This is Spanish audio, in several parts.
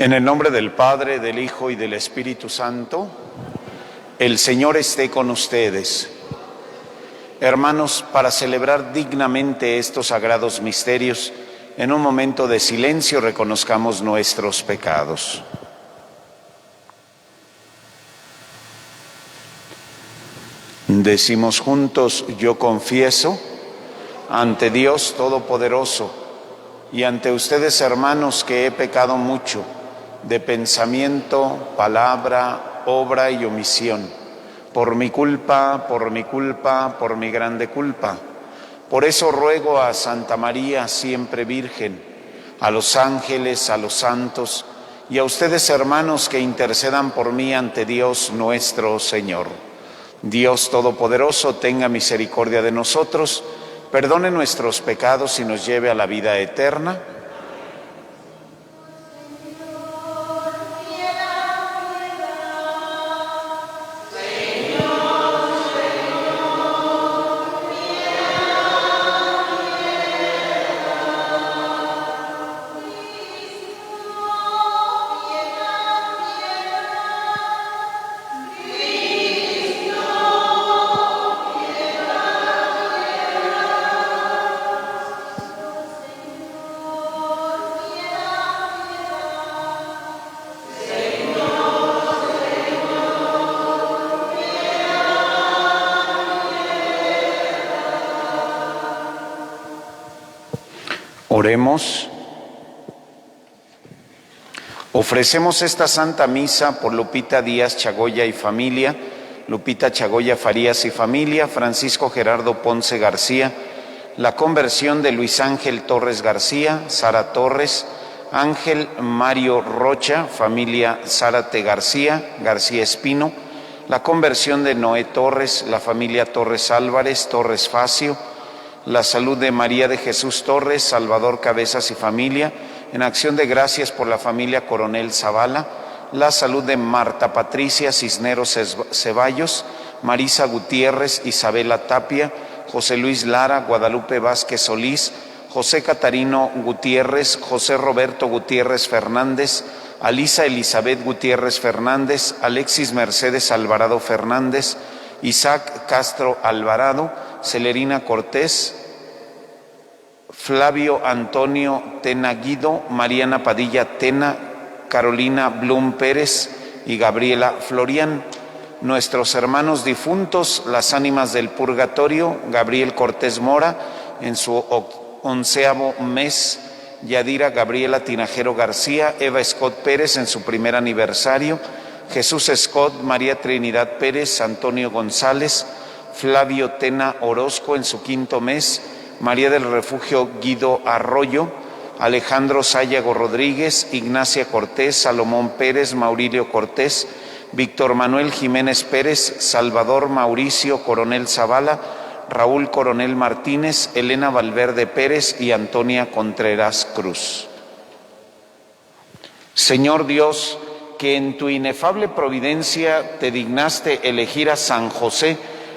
En el nombre del Padre, del Hijo y del Espíritu Santo, el Señor esté con ustedes. Hermanos, para celebrar dignamente estos sagrados misterios, en un momento de silencio reconozcamos nuestros pecados. Decimos juntos: yo confieso ante Dios Todopoderoso y ante ustedes, hermanos, que he pecado mucho de pensamiento, palabra, obra y omisión, por mi culpa, por mi grande culpa. Por eso ruego a Santa María, siempre Virgen, a los ángeles, a los santos y a ustedes, hermanos, que intercedan por mí ante Dios nuestro Señor. Dios Todopoderoso tenga misericordia de nosotros, perdone nuestros pecados y nos lleve a la vida eterna. Oremos. Ofrecemos esta Santa Misa por Lupita Díaz Chagoya y familia, Lupita Chagoya Farías y familia, Francisco Gerardo Ponce García, la conversión de Luis Ángel Torres García, Sara Torres, Ángel Mario Rocha, familia Zárate García, García Espino, la conversión de Noé Torres, la familia Torres Álvarez, Torres Facio, la salud de María de Jesús Torres, Salvador Cabezas y familia, en acción de gracias por la familia Coronel Zavala, la salud de Marta Patricia Cisneros Ceballos, Marisa Gutiérrez, Isabela Tapia, José Luis Lara, Guadalupe Vázquez Solís, José Catarino Gutiérrez, José Roberto Gutiérrez Fernández, Alisa Elizabeth Gutiérrez Fernández, Alexis Mercedes Alvarado Fernández, Isaac Castro Alvarado, Celerina Cortés, Flavio Antonio Tena Guido, Mariana Padilla Tena, Carolina Blum Pérez y Gabriela Florian. Nuestros hermanos difuntos, las ánimas del purgatorio: Gabriel Cortés Mora en su 11º mes, Yadira Gabriela Tinajero García, Eva Scott Pérez en su primer aniversario, Jesús Scott, María Trinidad Pérez, Antonio González, Flavio Tena Orozco en su 5º mes, María del Refugio Guido Arroyo, Alejandro Sayago Rodríguez, Ignacia Cortés, Salomón Pérez, Maurilio Cortés, Víctor Manuel Jiménez Pérez, Salvador Mauricio Coronel Zavala, Raúl Coronel Martínez, Elena Valverde Pérez y Antonia Contreras Cruz. Señor Dios, que en tu inefable providencia te dignaste elegir a San José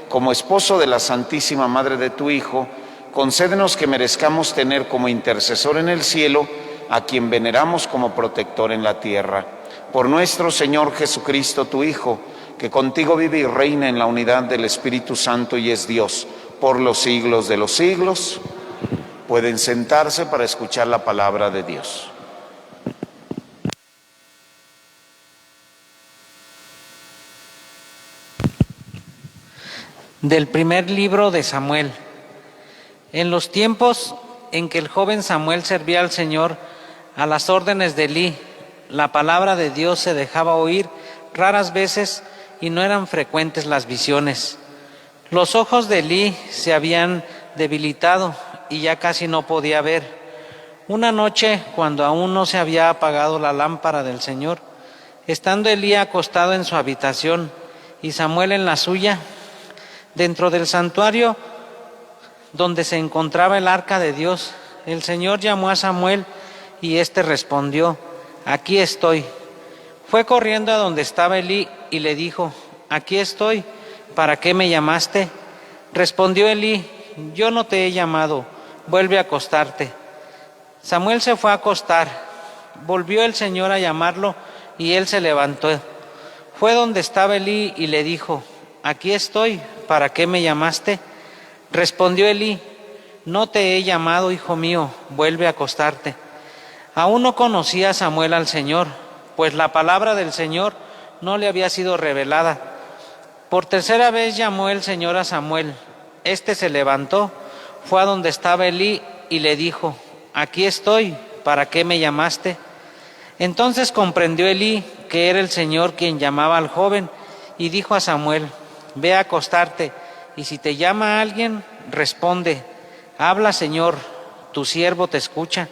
como esposo de la Santísima Madre de tu Hijo, concédenos que merezcamos tener como intercesor en el cielo a quien veneramos como protector en la tierra. Por nuestro Señor Jesucristo, tu Hijo, que contigo vive y reina en la unidad del Espíritu Santo y es Dios por los siglos de los siglos. Pueden sentarse para escuchar la palabra de Dios. Del primer libro de Samuel. En los tiempos en que el joven Samuel servía al Señor a las órdenes de Elí, la palabra de Dios se dejaba oír raras veces y no eran frecuentes las visiones. Los ojos de Elí se habían debilitado y ya casi no podía ver. Una noche, cuando aún no se había apagado la lámpara del Señor, estando Elí acostado en su habitación y Samuel en la suya, dentro del santuario donde se encontraba el arca de Dios, el Señor llamó a Samuel y éste respondió: «Aquí estoy». Fue corriendo a donde estaba Elí y le dijo: «Aquí estoy, ¿para qué me llamaste?». Respondió Elí: «Yo no te he llamado, vuelve a acostarte». Samuel se fue a acostar Volvió el Señor a llamarlo y él se levantó. Fue donde estaba Elí y le dijo: «Aquí estoy, ¿para qué me llamaste?». Respondió Elí: «No te he llamado, hijo mío, vuelve a acostarte». Aún no conocía Samuel al Señor, pues la palabra del Señor no le había sido revelada. Por tercera vez llamó el Señor a Samuel. Este se levantó, fue a donde estaba Elí y le dijo: «Aquí estoy, ¿para qué me llamaste?». Entonces comprendió Elí que era el Señor quien llamaba al joven y dijo a Samuel: «Ve a acostarte, y si te llama alguien, responde: Habla, Señor, tu siervo te escucha».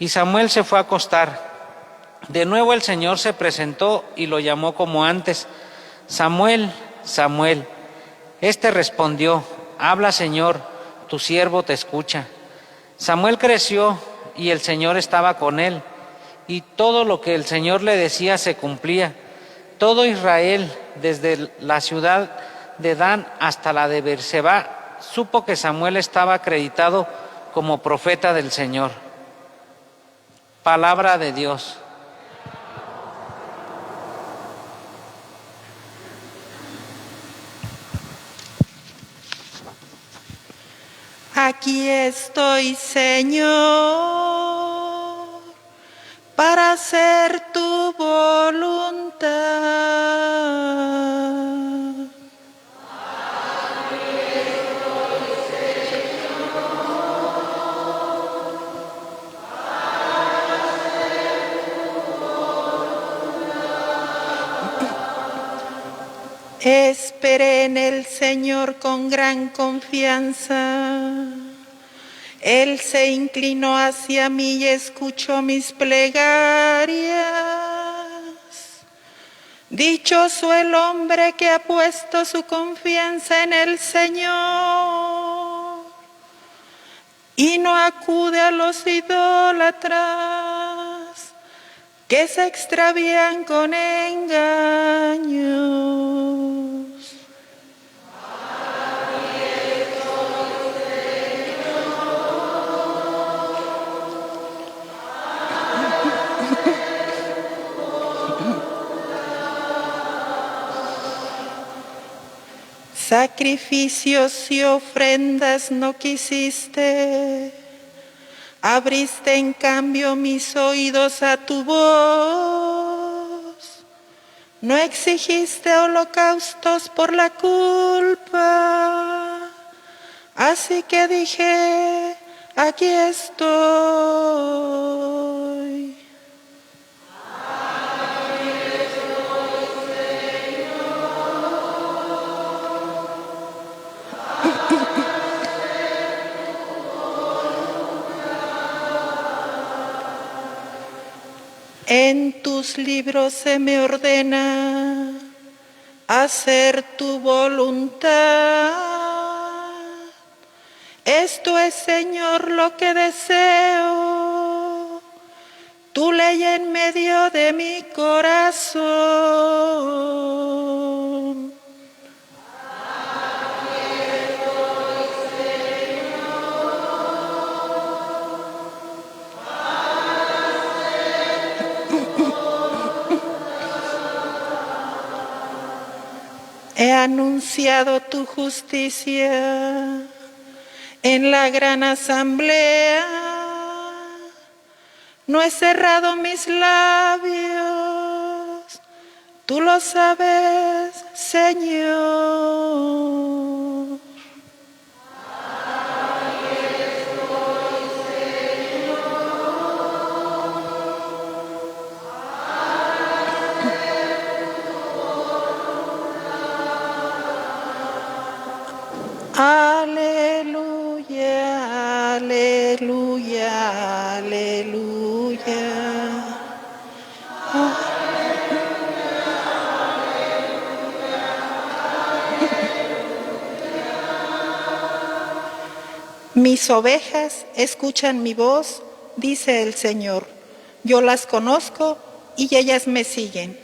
Y Samuel se fue a acostar. De nuevo el Señor se presentó y lo llamó como antes: «Samuel, Samuel». Este respondió: «Habla, Señor, tu siervo te escucha». Samuel creció y el Señor estaba con él, y todo lo que el Señor le decía se cumplía. Todo Israel, desde la ciudad de Dan hasta la de Beerseba, supo que Samuel estaba acreditado como profeta del Señor. Palabra de Dios. Aquí estoy, Señor, para hacer tu voluntad. Esperé en el Señor con gran confianza. Él se inclinó hacia mí y escuchó mis plegarias. Dichoso el hombre que ha puesto su confianza en el Señor y no acude a los idólatras que se extravían con engaños. Sacrificios y ofrendas no quisiste, abriste en cambio mis oídos a tu voz. No exigiste holocaustos por la culpa, así que dije: aquí estoy. En tus libros se me ordena hacer tu voluntad. Esto es, Señor, lo que deseo, tu ley en medio de mi corazón. He anunciado tu justicia en la gran asamblea. No he cerrado mis labios, tú lo sabes, Señor. Aleluya, aleluya, aleluya. Mis ovejas escuchan mi voz, dice el Señor. Yo las conozco y ellas me siguen.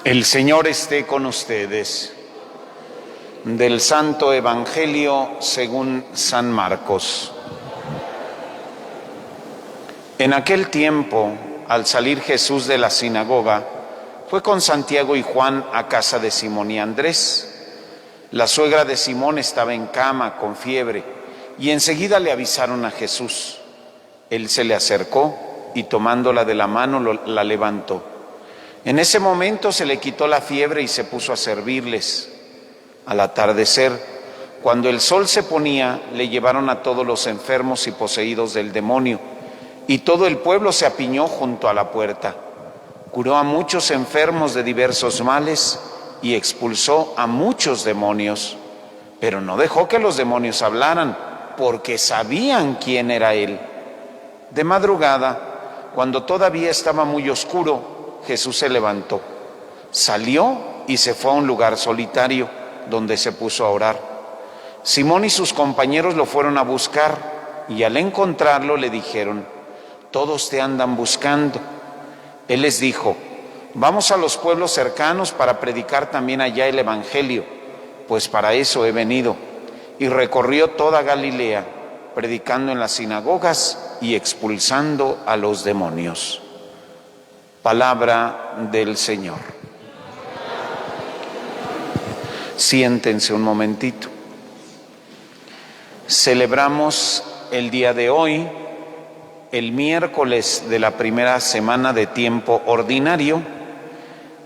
El Señor esté con ustedes. Del Santo Evangelio según San Marcos. En aquel tiempo, al salir Jesús de la sinagoga, fue con Santiago y Juan a casa de Simón y Andrés. La suegra de Simón estaba en cama con fiebre y enseguida le avisaron a Jesús. Él se le acercó y tomándola de la mano la levantó. En ese momento se le quitó la fiebre y se puso a servirles. Al atardecer, cuando el sol se ponía, le llevaron a todos los enfermos y poseídos del demonio, y todo el pueblo se apiñó junto a la puerta. Curó a muchos enfermos de diversos males y expulsó a muchos demonios, pero no dejó que los demonios hablaran, porque sabían quién era él. De madrugada, cuando todavía estaba muy oscuro, Jesús se levantó, salió y se fue a un lugar solitario, donde se puso a orar. Simón y sus compañeros lo fueron a buscar y al encontrarlo le dijeron: todos te andan buscando. Él les dijo: vamos a los pueblos cercanos para predicar también allá el evangelio, pues para eso he venido. Y recorrió toda Galilea, predicando en las sinagogas y expulsando a los demonios. Palabra del Señor. Siéntense un momentito. Celebramos el día de hoy, el miércoles de la primera semana de tiempo ordinario,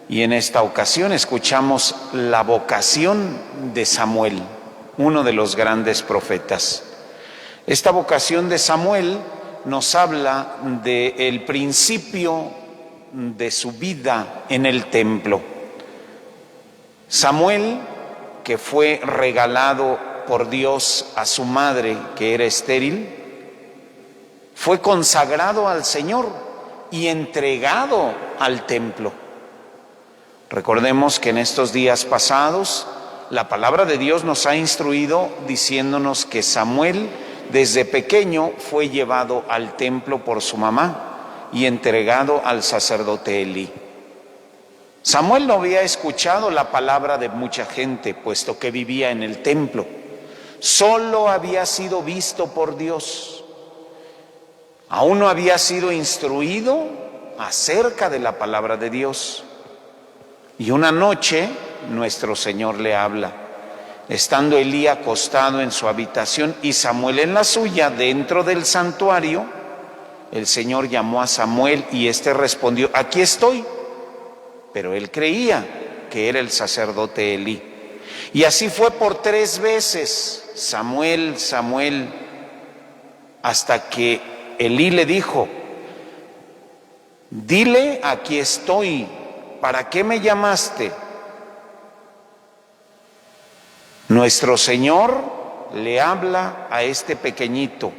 y en esta ocasión escuchamos la vocación de Samuel, uno de los grandes profetas. Esta vocación de Samuel nos habla del principio de su vida en el templo. Samuel, que fue regalado por Dios a su madre, que era estéril, fue consagrado al Señor y entregado al templo. Recordemos que en estos días pasados la palabra de Dios nos ha instruido diciéndonos que Samuel desde pequeño fue llevado al templo por su mamá y entregado al sacerdote Elí. Samuel no había escuchado la palabra de mucha gente, puesto que vivía en el templo. Solo había sido visto por Dios. Aún no había sido instruido acerca de la palabra de Dios. Y una noche nuestro Señor le habla, estando Elí acostado en su habitación y Samuel en la suya, dentro del santuario. El Señor llamó a Samuel y éste respondió: aquí estoy. Pero él creía que era el sacerdote Elí. Y así fue por 3 veces: Samuel, Samuel, hasta que Elí le dijo: dile, aquí estoy, ¿para qué me llamaste? Nuestro Señor le habla a este pequeñito.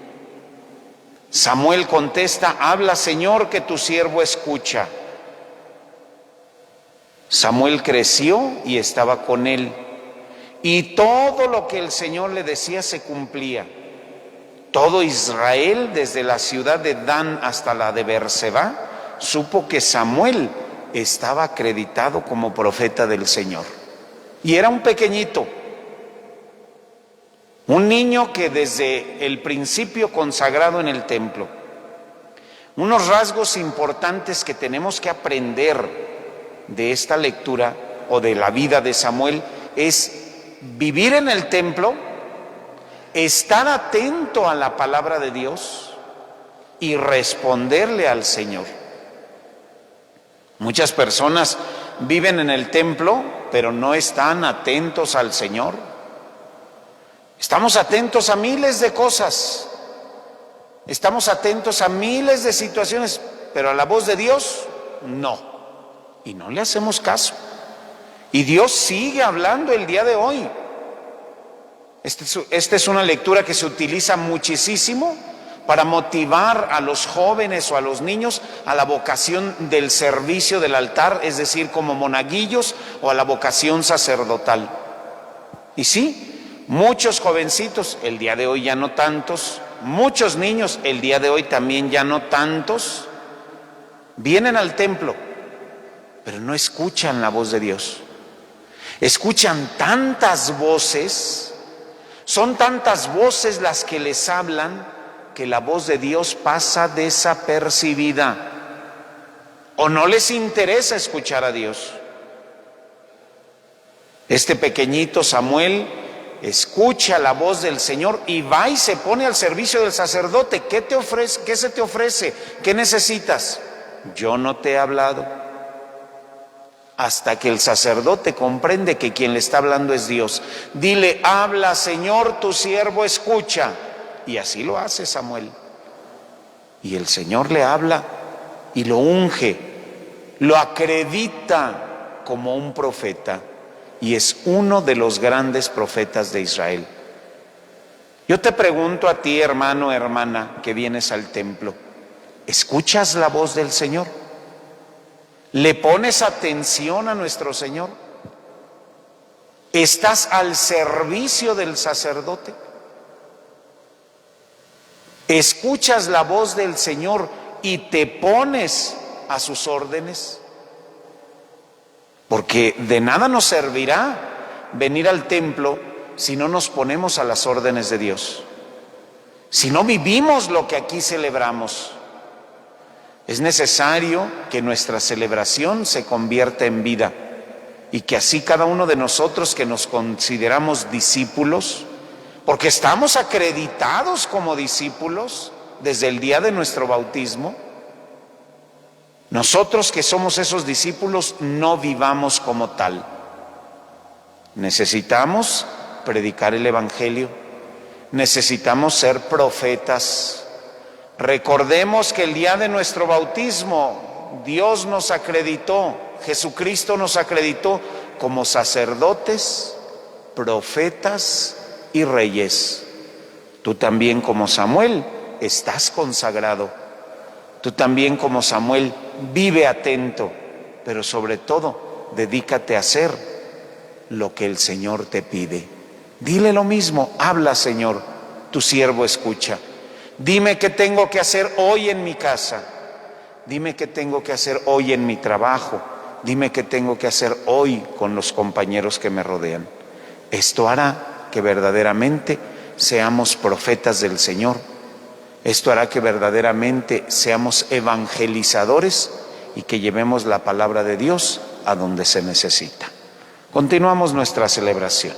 Samuel contesta: habla, Señor, que tu siervo escucha. Samuel creció y estaba con él, y todo lo que el Señor le decía se cumplía. Todo Israel, desde la ciudad de Dan hasta la de Beerseba, supo que Samuel estaba acreditado como profeta del Señor. Y era un pequeñito, un niño que desde el principio consagrado en el templo. Unos rasgos importantes que tenemos que aprender de esta lectura o de la vida de Samuel es vivir en el templo, estar atento a la palabra de Dios y responderle al Señor. Muchas personas viven en el templo, pero no están atentos al Señor. Estamos atentos a miles de cosas, estamos atentos a miles de situaciones, pero a la voz de Dios, no. Y no le hacemos caso. Y Dios sigue hablando el día de hoy. Esta es una lectura que se utiliza muchísimo para motivar a los jóvenes o a los niños a la vocación del servicio del altar, es decir, como monaguillos, o a la vocación sacerdotal. Y sí, muchos jovencitos, el día de hoy ya no tantos, muchos niños, el día de hoy también ya no tantos, vienen al templo, pero no escuchan la voz de Dios. Escuchan tantas voces, son tantas voces las que les hablan, que la voz de Dios pasa desapercibida. O no les interesa escuchar a Dios. Este pequeñito Samuel escucha la voz del Señor y va y se pone al servicio del sacerdote. ¿Qué te ofrece? ¿Qué se te ofrece? ¿Qué necesitas? Yo no te he hablado. Hasta que el sacerdote comprende que quien le está hablando es Dios. Dile, habla, Señor, tu siervo escucha. Y así lo hace Samuel. Y el Señor le habla y lo unge, lo acredita como un profeta. Y es uno de los grandes profetas de Israel. Yo te pregunto a ti, hermano, hermana, que vienes al templo, ¿escuchas la voz del Señor? ¿Le pones atención a nuestro Señor? ¿Estás al servicio del sacerdote? ¿Escuchas la voz del Señor y te pones a sus órdenes? Porque de nada nos servirá venir al templo si no nos ponemos a las órdenes de Dios, si no vivimos lo que aquí celebramos. Es necesario que nuestra celebración se convierta en vida y que así cada uno de nosotros que nos consideramos discípulos, porque estamos acreditados como discípulos desde el día de nuestro bautismo, nosotros que somos esos discípulos no vivamos como tal. Necesitamos predicar el Evangelio, necesitamos ser profetas. Recordemos que el día de nuestro bautismo Dios nos acreditó, Jesucristo nos acreditó como sacerdotes, profetas y reyes. Tú también como Samuel estás consagrado. Tú también como Samuel vive atento, pero sobre todo dedícate a hacer lo que el Señor te pide. Dile lo mismo, habla Señor, tu siervo escucha. Dime qué tengo que hacer hoy en mi casa. Dime qué tengo que hacer hoy en mi trabajo. Dime qué tengo que hacer hoy con los compañeros que me rodean. Esto hará que verdaderamente seamos profetas del Señor. Esto hará que verdaderamente seamos evangelizadores y que llevemos la palabra de Dios a donde se necesita. Continuamos nuestra celebración.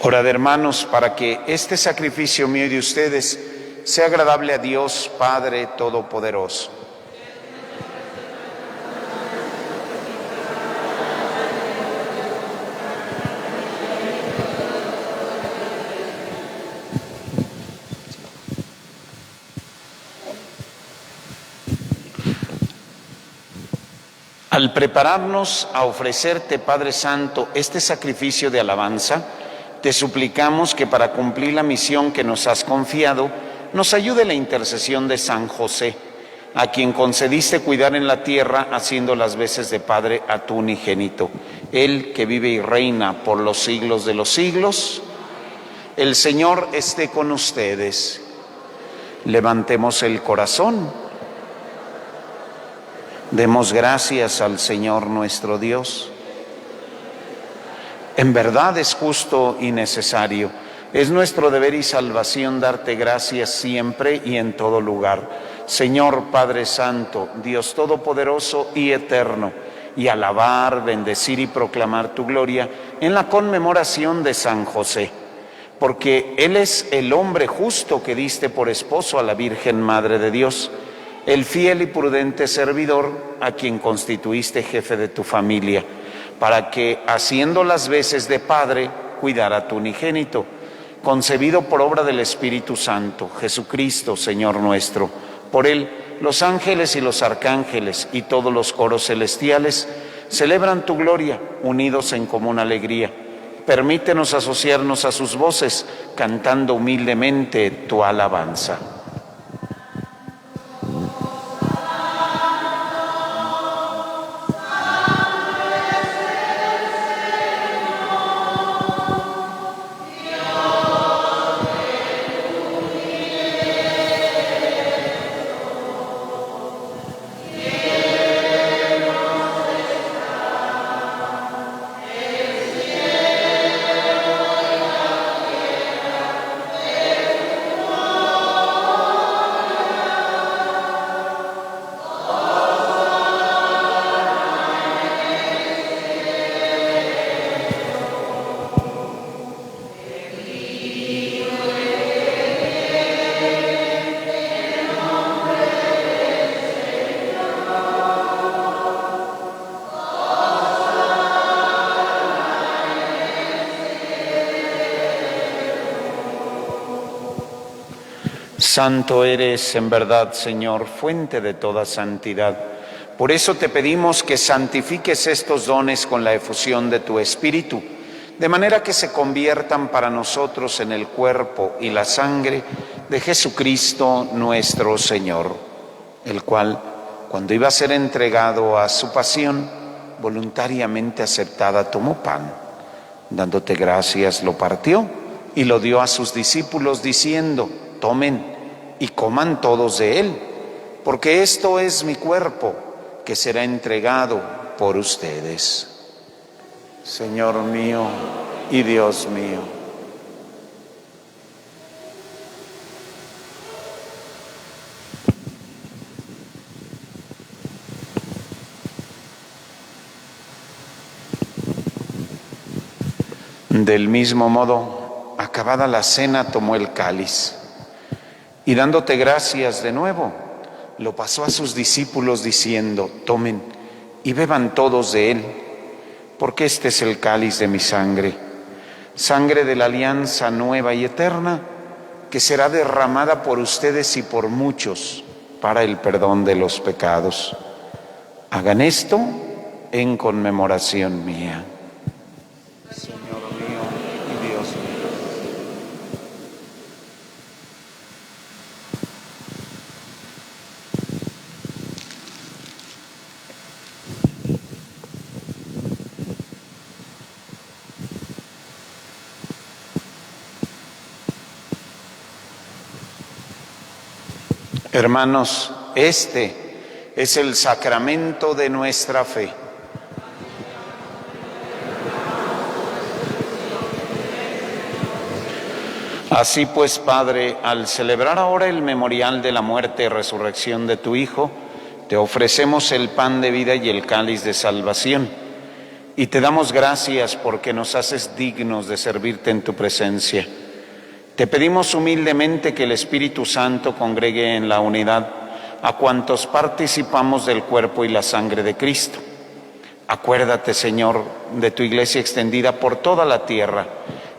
Orad, hermanos, para que este sacrificio mío y de ustedes sea agradable a Dios Padre Todopoderoso. Al prepararnos a ofrecerte, Padre Santo, este sacrificio de alabanza, Te suplicamos que para cumplir la misión que nos has confiado, nos ayude la intercesión de San José, a quien concediste cuidar en la tierra, haciendo las veces de Padre a tu unigénito. Él que vive y reina por los siglos de los siglos. El Señor esté con ustedes. Levantemos el corazón. Demos gracias al Señor nuestro Dios. En verdad es justo y necesario. Es nuestro deber y salvación darte gracias siempre y en todo lugar. Señor Padre Santo, Dios Todopoderoso y Eterno, y alabar, bendecir y proclamar tu gloria en la conmemoración de San José, porque Él es el hombre justo que diste por esposo a la Virgen Madre de Dios, el fiel y prudente servidor a quien constituiste jefe de tu familia, para que, haciendo las veces de padre, cuidara a tu unigénito, concebido por obra del Espíritu Santo, Jesucristo, Señor nuestro. Por Él, los ángeles y los arcángeles y todos los coros celestiales celebran tu gloria, unidos en común alegría. Permítenos asociarnos a sus voces, cantando humildemente tu alabanza. Santo eres en verdad, Señor, fuente de toda santidad. Por eso te pedimos que santifiques estos dones con la efusión de tu Espíritu, de manera que se conviertan para nosotros en el cuerpo y la sangre de Jesucristo nuestro Señor, el cual, cuando iba a ser entregado a su pasión, voluntariamente aceptada, tomó pan. Dándote gracias, lo partió y lo dio a sus discípulos, diciendo: tomen y coman todos de él, porque esto es mi cuerpo, que será entregado por ustedes. Señor mío y Dios mío. Del mismo modo, acabada la cena, tomó el cáliz y, dándote gracias de nuevo, lo pasó a sus discípulos diciendo: tomen y beban todos de él, porque este es el cáliz de mi sangre, sangre de la alianza nueva y eterna, que será derramada por ustedes y por muchos para el perdón de los pecados. Hagan esto en conmemoración mía. Señor mío y Dios mío. Hermanos, este es el sacramento de nuestra fe. Así pues, Padre, al celebrar ahora el memorial de la muerte y resurrección de tu Hijo, te ofrecemos el pan de vida y el cáliz de salvación, y te damos gracias porque nos haces dignos de servirte en tu presencia. Te pedimos humildemente que el Espíritu Santo congregue en la unidad a cuantos participamos del cuerpo y la sangre de Cristo. Acuérdate, Señor, de tu Iglesia extendida por toda la tierra,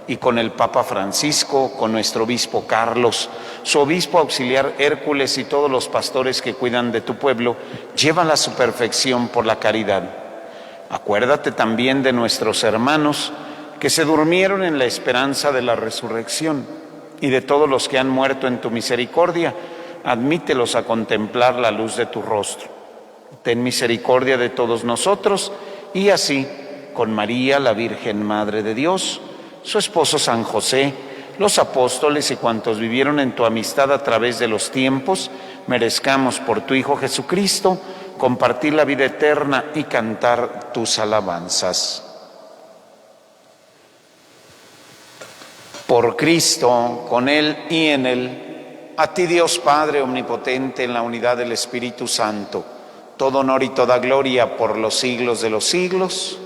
y con el Papa Francisco, con nuestro obispo Carlos, su obispo auxiliar Hércules y todos los pastores que cuidan de tu pueblo, llévala a su perfección por la caridad. Acuérdate también de nuestros hermanos que se durmieron en la esperanza de la resurrección, y de todos los que han muerto en tu misericordia, admítelos a contemplar la luz de tu rostro. Ten misericordia de todos nosotros, y así, con María, la Virgen Madre de Dios, su esposo San José, los apóstoles y cuantos vivieron en tu amistad a través de los tiempos, merezcamos por tu Hijo Jesucristo compartir la vida eterna y cantar tus alabanzas. Por Cristo, con Él y en Él, a ti Dios Padre omnipotente, en la unidad del Espíritu Santo, todo honor y toda gloria por los siglos de los siglos.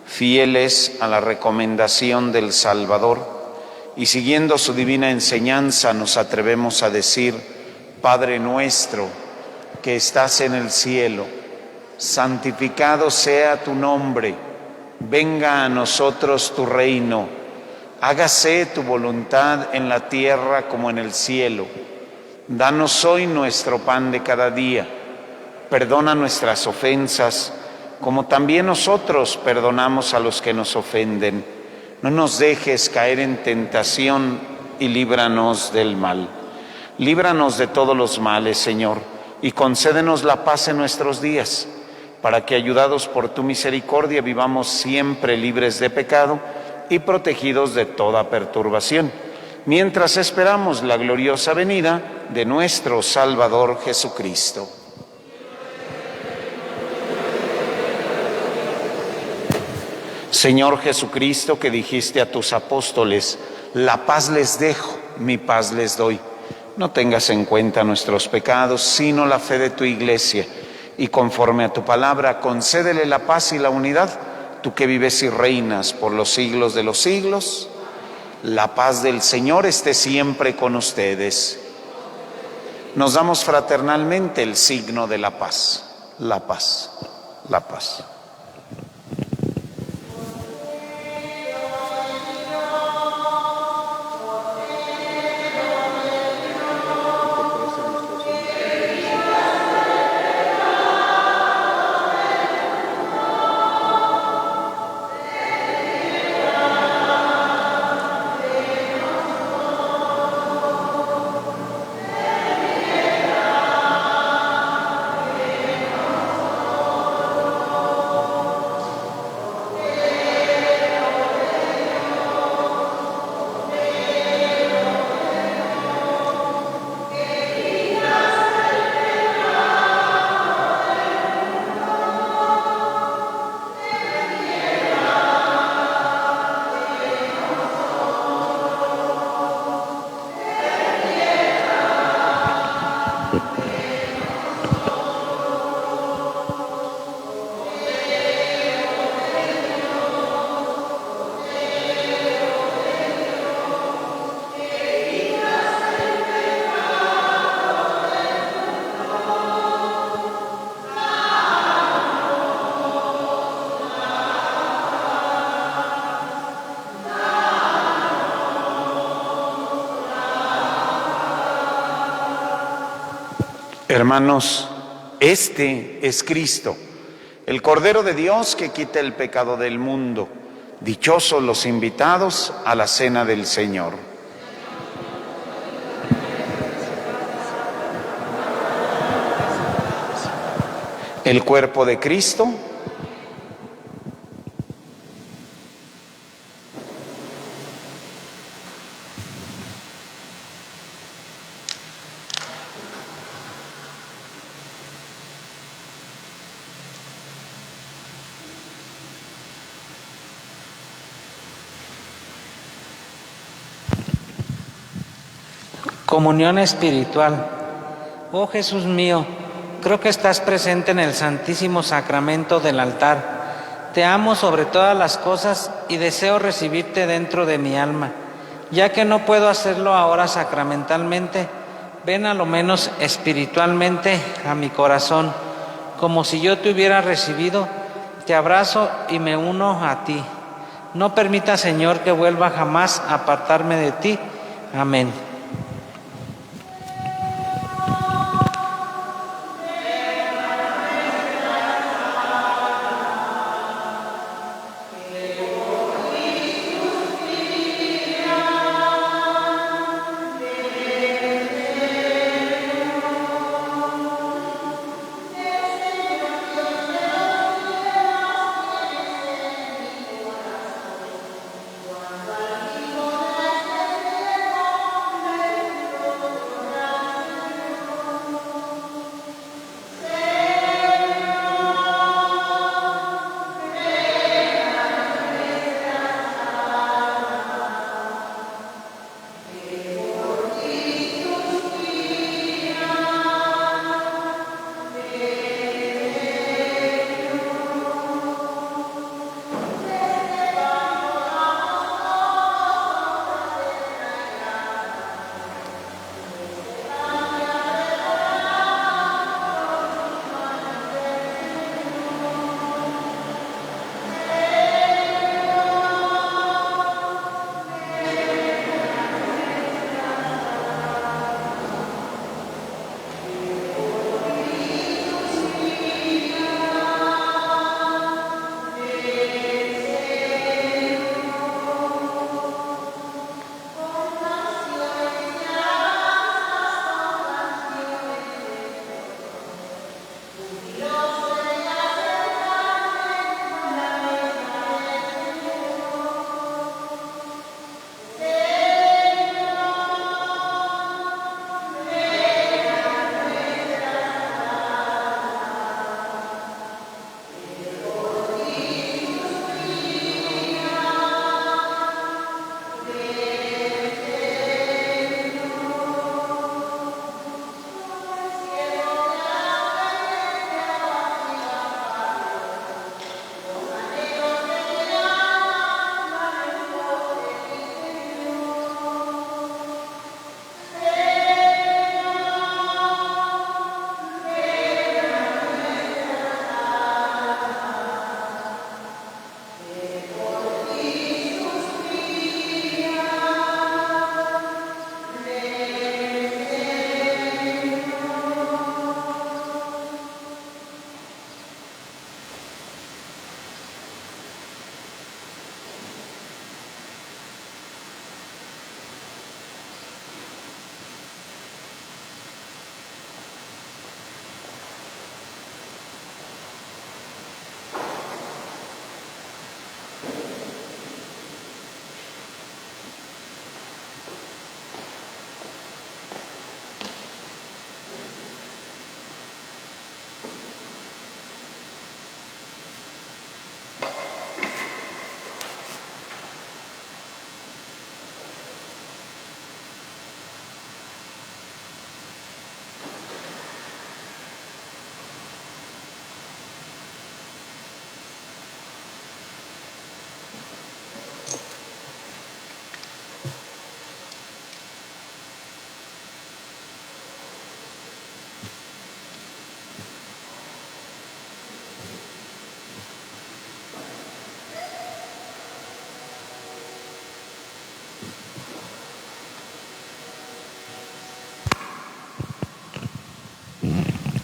Fieles a la recomendación del Salvador y siguiendo su divina enseñanza, nos atrevemos a decir: Padre nuestro que estás en el cielo, santificado sea tu nombre, venga a nosotros tu reino, hágase tu voluntad en la tierra como en el cielo. Danos hoy nuestro pan de cada día, perdona nuestras ofensas, como también nosotros perdonamos a los que nos ofenden. No nos dejes caer en tentación y líbranos del mal. Líbranos de todos los males, Señor, y concédenos la paz en nuestros días, para que, ayudados por tu misericordia, vivamos siempre libres de pecado y protegidos de toda perturbación, mientras esperamos la gloriosa venida de nuestro Salvador Jesucristo. Señor Jesucristo, que dijiste a tus apóstoles: la paz les dejo, mi paz les doy. No tengas en cuenta nuestros pecados, sino la fe de tu Iglesia, y conforme a tu palabra, concédele la paz y la unidad, tú que vives y reinas por los siglos de los siglos. La paz del Señor esté siempre con ustedes. Nos damos fraternalmente el signo de la paz. La paz, la paz. Hermanos, este es Cristo, el Cordero de Dios que quita el pecado del mundo. Dichosos los invitados a la cena del Señor. El cuerpo de Cristo Comunión espiritual. Oh Jesús mío, creo que estás presente en el Santísimo Sacramento del altar. Te amo sobre todas las cosas y deseo recibirte dentro de mi alma. Ya que no puedo hacerlo ahora sacramentalmente, ven a lo menos espiritualmente a mi corazón. Como si yo te hubiera recibido, te abrazo y me uno a ti. No permita, Señor, que vuelva jamás a apartarme de ti. Amén.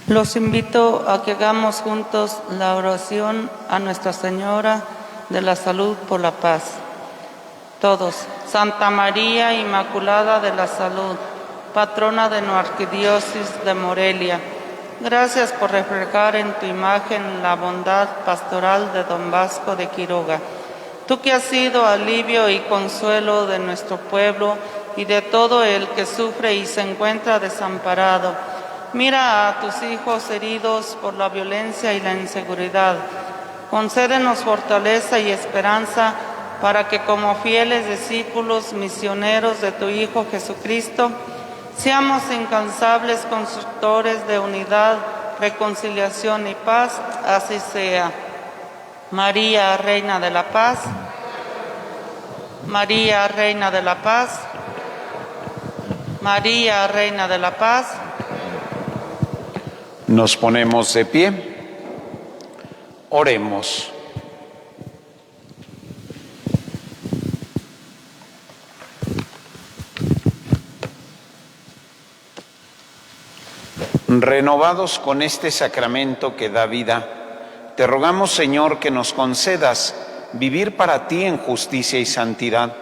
Los invito a que hagamos juntos la oración a Nuestra Señora de la Salud por la Paz. Todos. Santa María Inmaculada de la Salud, patrona de nuestra arquidiócesis de Morelia, gracias por reflejar en tu imagen la bondad pastoral de don Vasco de Quiroga. Tú que has sido alivio y consuelo de nuestro pueblo y de todo el que sufre y se encuentra desamparado, mira a tus hijos heridos por la violencia y la inseguridad. Concédenos fortaleza y esperanza para que como fieles discípulos misioneros de tu Hijo Jesucristo, seamos incansables constructores de unidad, reconciliación y paz. Así sea. María, Reina de la Paz. María, Reina de la Paz. María, Reina de la Paz. Nos ponemos de pie. Oremos. Renovados con este sacramento que da vida, te rogamos, Señor, que nos concedas vivir para ti en justicia y santidad,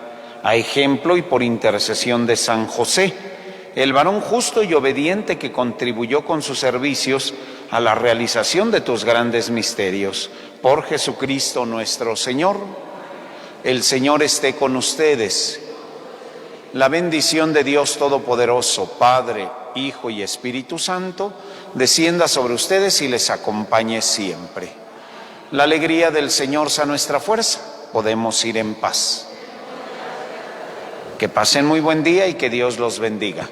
a ejemplo y por intercesión de San José, el varón justo y obediente que contribuyó con sus servicios a la realización de tus grandes misterios. Por Jesucristo nuestro Señor. El Señor esté con ustedes. La bendición de Dios Todopoderoso, Padre, Hijo y Espíritu Santo, descienda sobre ustedes y les acompañe siempre. La alegría del Señor sea nuestra fuerza. Podemos ir en paz. Que pasen muy buen día y que Dios los bendiga.